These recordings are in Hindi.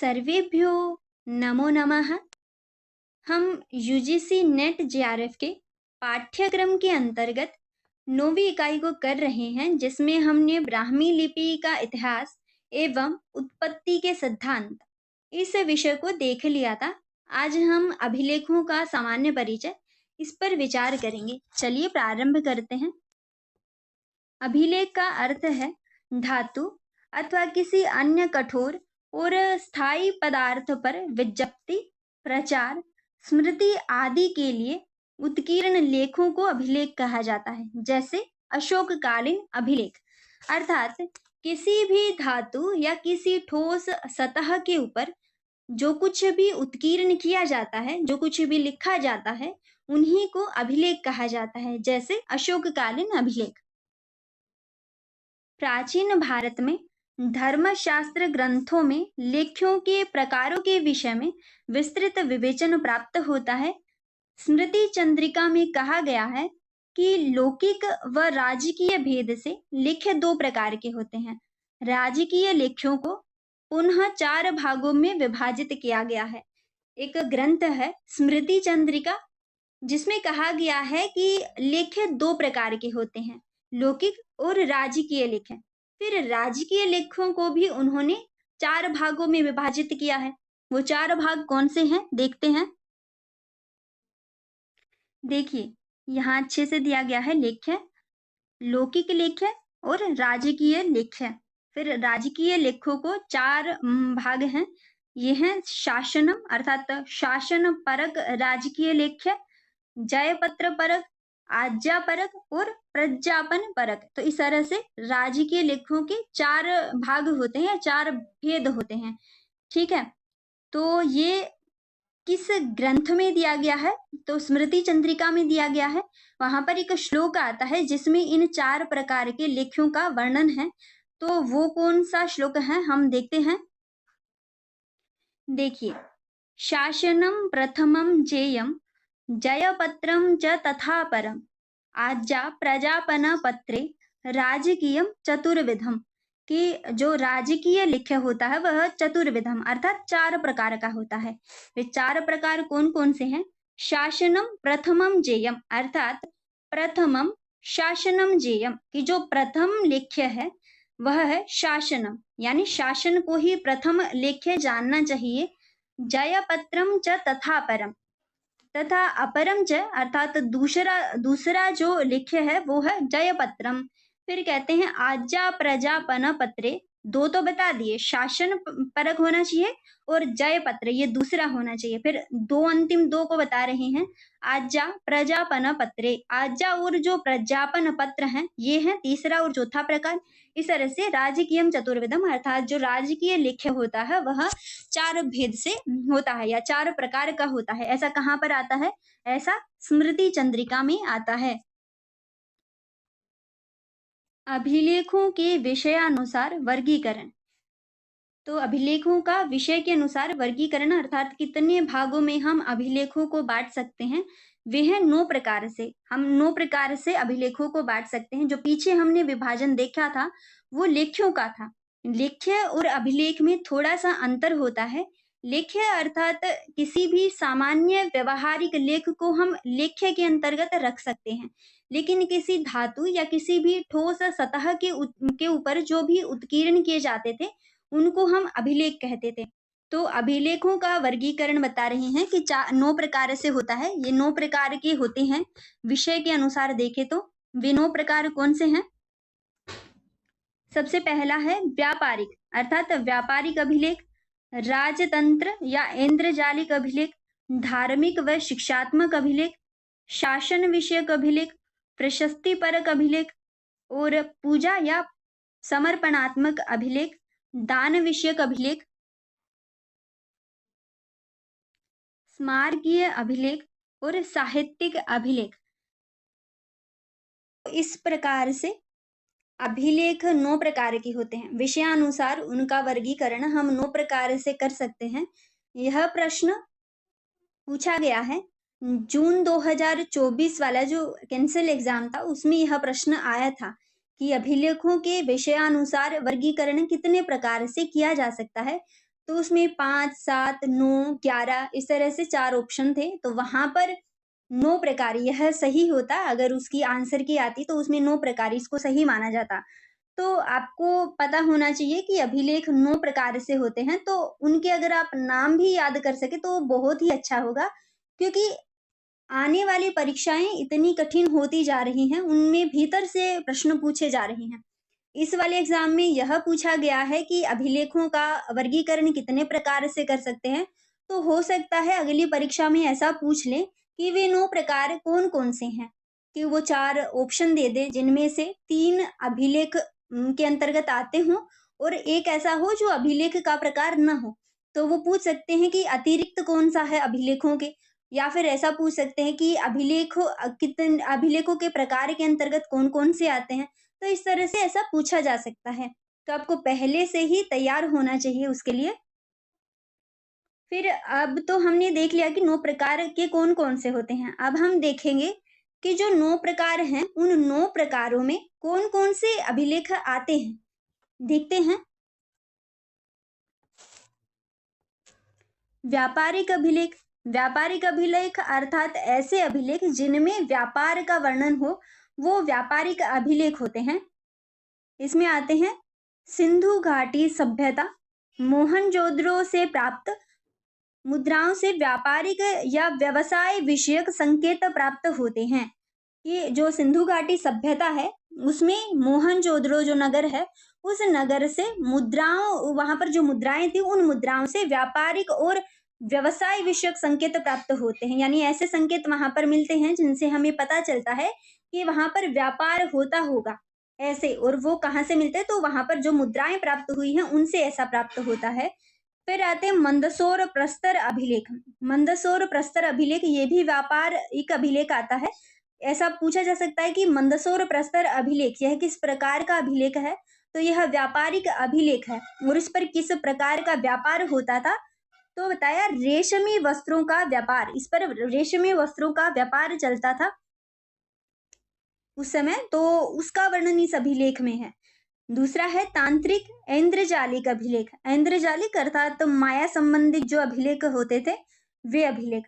सर्वेभ्यो नमो नमः। हम यूजीसी नेट जेआरएफ के पाठ्यक्रम के अंतर्गत 9वीं इकाई को कर रहे हैं, जिसमें हमने ब्राह्मी लिपि का इतिहास एवं उत्पत्ति के सिद्धांत इस विषय को देख लिया था। आज हम अभिलेखों का सामान्य परिचय इस पर विचार करेंगे। चलिए प्रारंभ करते हैं। अभिलेख का अर्थ है धातु अथवा किसी अन्य कठोर और स्थायी पदार्थ पर विज्ञप्ति, प्रचार, स्मृति आदि के लिए उत्कीर्ण लेखों को अभिलेख कहा जाता है। जैसे अशोककालीन अभिलेख अर्थात किसी भी धातु या किसी ठोस सतह के ऊपर जो कुछ भी उत्कीर्ण किया जाता है, जो कुछ भी लिखा जाता है, उन्हीं को अभिलेख कहा जाता है। जैसे अशोककालीन अभिलेख। प्राचीन भारत में धर्मशास्त्र ग्रंथों में लेख्यों के प्रकारों के विषय में विस्तृत विवेचन प्राप्त होता है। स्मृति चंद्रिका में कहा गया है कि लौकिक व राजकीय भेद से लेख्य दो प्रकार के होते हैं। राजकीय लेख्यों को पुनः 4 भागों में विभाजित किया गया है। एक ग्रंथ है स्मृति चंद्रिका, जिसमें कहा गया है कि लेख्य 2 प्रकार के होते हैं, लौकिक और राजकीय लेख। फिर राजकीय लेखों को भी उन्होंने 4 भागों में विभाजित किया है। वो 4 भाग कौन से हैं, देखते हैं। देखिए यहाँ अच्छे से दिया गया है लेख्य, लौकिक लेख्य और राजकीय लेख्य। फिर राजकीय लेखों को 4 भाग हैं। ये हैं शासनम अर्थात शासन परक राजकीय लेख्य, जयपत्र परक, आज्ञा परक और प्रज्ञापन परक। तो इस तरह से राजकीय लेखों के 4 भाग होते हैं, 4 भेद होते हैं। ठीक है, तो ये किस ग्रंथ में दिया गया है? तो स्मृति चंद्रिका में दिया गया है। वहां पर एक श्लोक आता है जिसमें इन 4 प्रकार के लेख्यों का वर्णन है। तो वो कौन सा श्लोक है, हम देखते हैं। देखिए, शासनम प्रथमम जेयम जयपत्रम च तथा परम आज्ञा प्रजापन पत्रे राजकीयम चतुर्विधम। कि जो राजकीय लेख्य होता है वह चतुर्विधम अर्थात 4 प्रकार का होता है। वे 4 प्रकार कौन कौन से हैं? शासनम प्रथमम जेयम अर्थात प्रथमम शासनम जेयम, कि जो प्रथम लेख्य है वह है शासनम, यानी शासन को ही प्रथम लेख्य जानना चाहिए। जयपत्रम च तथा परम, तथा अपरम च अर्थात दूसरा जो लेख्य है वो है जयपत्रम। फिर कहते हैं आज्ञा प्रजापन पत्रे, 2 तो बता दिए, शासन परक होना चाहिए और जयपत्र ये दूसरा होना चाहिए। फिर 2 अंतिम 2 को बता रहे हैं, आज्ञा प्रजापन पत्रे, आज्ञा और जो प्रज्ञापन पत्र हैं ये है तीसरा और चौथा प्रकार। इस तरह से राजकीयम चतुर्विधम अर्थात जो राजकीय लेख्य होता है वह 4 भेद से होता है या 4 प्रकार का होता है। ऐसा कहाँ पर आता है? ऐसा स्मृति चंद्रिका में आता है। अभिलेखों के विषयानुसार वर्गीकरण। तो अभिलेखों का विषय के अनुसार वर्गीकरण अर्थात कितने भागों में हम अभिलेखों को बांट सकते हैं, वे है 9 प्रकार से। हम 9 प्रकार से अभिलेखों को बांट सकते हैं। जो पीछे हमने विभाजन देखा था वो लेख्यों का था। लेख्य और अभिलेख में थोड़ा सा अंतर होता है। लेख्य अर्थात किसी भी सामान्य व्यवहारिक लेख को हम लेख्य के अंतर्गत रख सकते हैं, लेकिन किसी धातु या किसी भी ठोस सतह के ऊपर जो भी उत्कीर्ण किए जाते थे उनको हम अभिलेख कहते थे। तो अभिलेखों का वर्गीकरण बता रहे हैं कि 9 प्रकार से होता है। ये 9 प्रकार के होते हैं। विषय के अनुसार देखें तो वे 9 प्रकार कौन से हैं? सबसे पहला है व्यापारिक अर्थात व्यापारिक अभिलेख, राजतंत्र या इंद्रजालिक अभिलेख, धार्मिक व शिक्षात्मक अभिलेख, शासन विषयक अभिलेख, प्रशस्ति परक अभिलेख और पूजा या समर्पणात्मक अभिलेख, दान विषयक अभिलेख, स्मारकीय अभिलेख और साहित्यिक अभिलेख। इस प्रकार से अभिलेख 9 प्रकार के होते हैं। विषयानुसार उनका वर्गीकरण हम 9 प्रकार से कर सकते हैं। यह प्रश्न पूछा गया है जून 2024 वाला जो कैंसिल एग्जाम था उसमें यह प्रश्न आया था कि अभिलेखों के विषयानुसार वर्गीकरण कितने प्रकार से किया जा सकता है। तो उसमें 5, 7, 9, 11 इस तरह से 4 ऑप्शन थे। तो वहाँ पर 9 प्रकार यह सही होता, अगर उसकी आंसर की आती तो उसमें 9 प्रकार इसको सही माना जाता। तो आपको पता होना चाहिए कि अभिलेख 9 प्रकार से होते हैं, तो उनके अगर आप नाम भी याद कर सके तो बहुत ही अच्छा होगा, क्योंकि आने वाली परीक्षाएं इतनी कठिन होती जा रही हैं, उनमें भीतर से प्रश्न पूछे जा रहे हैं। इस वाले एग्जाम में यह पूछा गया है कि अभिलेखों का वर्गीकरण कितने प्रकार से कर सकते हैं। तो हो सकता है अगली परीक्षा में ऐसा पूछ ले कि वे 9 प्रकार कौन-कौन से हैं, कि वो 4 ऑप्शन दे दे जिनमें से 3 अभिलेख के अंतर्गत आते हों और एक ऐसा हो जो अभिलेख का प्रकार न हो। तो वो पूछ सकते हैं कि अतिरिक्त कौन-सा है अभिलेखों के, या फिर ऐसा पूछ सकते हैं कि कितने अभिलेखों के प्रकार के अंतर्गत कौन-कौन से आते हैं। तो इस तरह से ऐसा पूछा जा सकता है। तो आपको पहले से ही तैयार होना चाहिए उसके लिए। फिर अब तो हमने देख लिया कि 9 प्रकार के कौन-कौन से होते हैं। अब हम देखेंगे कि जो 9 प्रकार हैं, उन 9 प्रकारों में कौन-कौन से अभिलेख आते हैं। देखते हैं। व्यापारिक अभिलेख। व्यापारिक अभिलेख अर्थात ऐसे अभिलेख जिनमें व्यापार का वर्णन हो, वो व्यापारिक अभिलेख होते हैं। इसमें आते हैं सिंधु घाटी सभ्यता, मोहनजोदड़ो से प्राप्त मुद्राओं से व्यापारिक या व्यवसाय विषयक संकेत प्राप्त होते हैं। ये जो सिंधु घाटी सभ्यता है, उसमें मोहनजोदड़ो जो नगर है, उस नगर से मुद्राओं, वहां पर जो मुद्राएं थी, उन मुद्राओं से व्यापारिक और व्यवसाय विषयक संकेत प्राप्त होते हैं। यानी ऐसे संकेत वहां पर मिलते हैं जिनसे हमें पता चलता है कि वहां पर व्यापार होता होगा ऐसे। और वो कहाँ से मिलते हैं, तो वहां पर जो मुद्राएं प्राप्त हुई हैं उनसे ऐसा प्राप्त होता है। फिर आते हैं मंदसौर प्रस्तर अभिलेख। मंदसौर प्रस्तर अभिलेख ये भी व्यापार एक अभिलेख आता है। ऐसा पूछा जा सकता है कि मंदसौर प्रस्तर अभिलेख यह किस प्रकार का अभिलेख है, तो यह व्यापारिक अभिलेख है। और इस पर किस प्रकार का व्यापार होता था, तो बताया रेशमी वस्त्रों का व्यापार। इस पर रेशमी वस्त्रों का व्यापार चलता था उस समय, तो उसका वर्णन इस अभिलेख में है। दूसरा है तांत्रिक ऐन्द्रजालिक अभिलेख। ऐन्द्रजालिक अर्थात तो माया संबंधित जो अभिलेख होते थे, वे अभिलेख।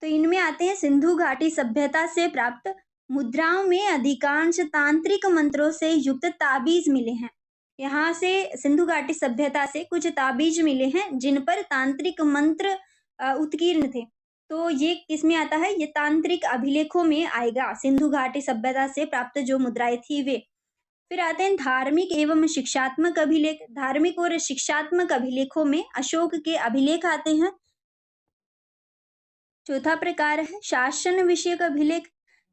तो इनमें आते हैं सिंधु घाटी सभ्यता से प्राप्त मुद्राओं में अधिकांश तांत्रिक मंत्रों से युक्त ताबीज मिले हैं। यहाँ से सिंधु घाटी सभ्यता से कुछ ताबीज मिले हैं जिन पर तांत्रिक मंत्र उत्कीर्ण थे। तो ये किसमें आता है, ये तांत्रिक अभिलेखों में आएगा। सिंधु घाटी सभ्यता से प्राप्त जो मुद्राएं थी वे। फिर आते हैं धार्मिक एवं शिक्षात्मक अभिलेख। धार्मिक और शिक्षात्मक अभिलेखों में अशोक के अभिलेख आते हैं। चौथा प्रकार है शासन विषयक अभिलेख।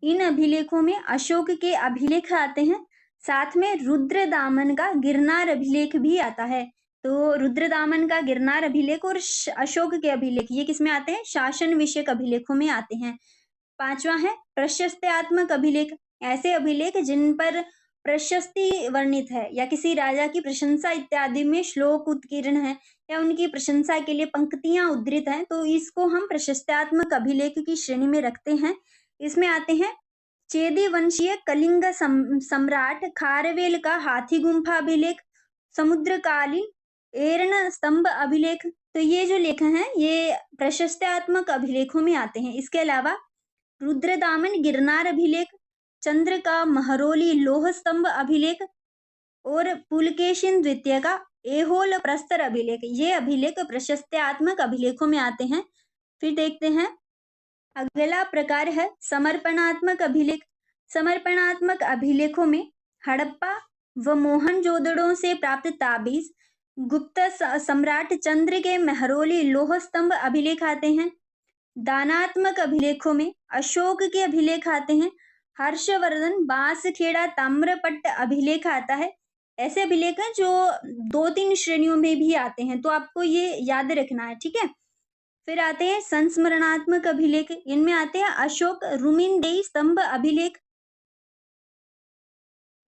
इन अभिलेखों में अशोक के अभिलेख आते हैं, साथ में रुद्रदामन का गिरनार अभिलेख भी आता है। तो रुद्रदामन का गिरनार अभिलेख और अशोक के अभिलेख ये किसमें आते हैं, शासन विषयक अभिलेखों में आते हैं। पांचवा है प्रशस्त्यात्मक अभिलेख। ऐसे अभिलेख जिन पर प्रशस्ति वर्णित है या किसी राजा की प्रशंसा इत्यादि में श्लोक उत्कीर्ण है या उनकी प्रशंसा के लिए पंक्तियां उद्धृत हैं, तो इसको हम प्रशस्त्यात्मक अभिलेख की श्रेणी में रखते हैं। इसमें आते हैं चेदी वंशीय कलिंग सम्राट खारवेल का हाथी गुम्फा अभिलेख, समुद्रकालीन एर्ण स्तंभ अभिलेख। तो ये जो लेख हैं ये प्रशस्त्यात्मक अभिलेखों में आते हैं। इसके अलावा रुद्रदामन गिरनार अभिलेख, चंद्र का महरौली लोह स्तंभ अभिलेख और पुलकेशिन द्वितीय का एहोल प्रस्तर अभिलेख, ये अभिलेख प्रशस्त्यात्मक अभिलेखों में आते हैं। फिर देखते हैं अगला प्रकार है समर्पणात्मक अभिलेख। समर्पणात्मक अभिलेखों में हड़प्पा व मोहनजोदड़ो से प्राप्त ताबीज, गुप्त सम्राट चंद्र के महरौली लोह स्तंभ अभिलेख आते हैं। दानात्मक अभिलेखों में अशोक के अभिलेख आते हैं। हर्षवर्धन बांसखेड़ा ताम्रपट्ट अभिलेख आता है। ऐसे अभिलेख हैं जो 2-3 श्रेणियों में भी आते हैं, तो आपको ये याद रखना है, ठीक है। फिर आते हैं संस्मरणात्मक अभिलेख। इनमें आते हैं अशोक रुमिनदेई स्तंभ अभिलेख।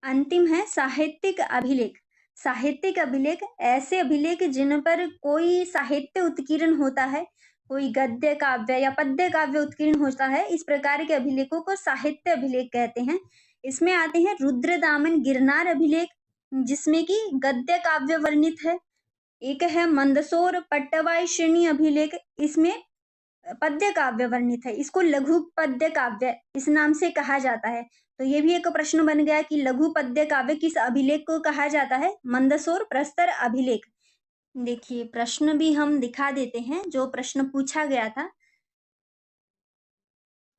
अंतिम है साहित्यिक अभिलेख। साहित्यिक अभिलेख ऐसे अभिलेख जिन पर कोई साहित्य उत्कीर्ण होता है, कोई गद्य काव्य या पद्य काव्य उत्कीर्ण होता है, इस प्रकार के अभिलेखों को साहित्य अभिलेख कहते हैं। इसमें आते हैं रुद्रदामन गिरनार अभिलेख, जिसमें कि गद्य काव्य वर्णित है। एक है मंदसौर पट्टवाई अभिलेख, इसमें पद्य काव्य वर्णित है, इसको लघु पद्य काव्य इस नाम से कहा जाता है। तो ये भी एक प्रश्न बन गया कि लघु पद्य काव्य किस अभिलेख को कहा जाता है? मंदसौर प्रस्तर अभिलेख। देखिए प्रश्न भी हम दिखा देते हैं, जो प्रश्न पूछा गया था।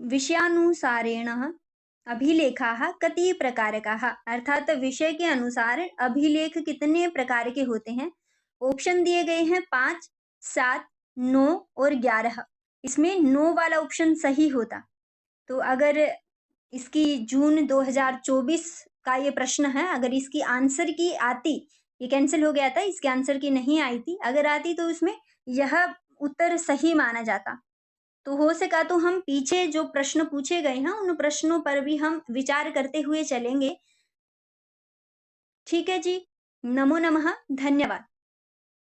विषयानुसारेण अभिलेखाः कति प्रकारकाः, अर्थात विषय के अनुसार अभिलेख कितने प्रकार के होते हैं? ऑप्शन दिए गए हैं 5, 7, 9 और 11। इसमें 9 वाला ऑप्शन सही होता। तो अगर इसकी जून 2024 का ये प्रश्न है, अगर इसकी आंसर की आती, ये कैंसिल हो गया था, इसके आंसर की नहीं आई थी, अगर आती तो उसमें यह उत्तर सही माना जाता। तो हो सका तो हम पीछे जो प्रश्न पूछे गए हैं उन प्रश्नों पर भी हम विचार करते हुए चलेंगे। ठीक है जी, नमो नमः, धन्यवाद।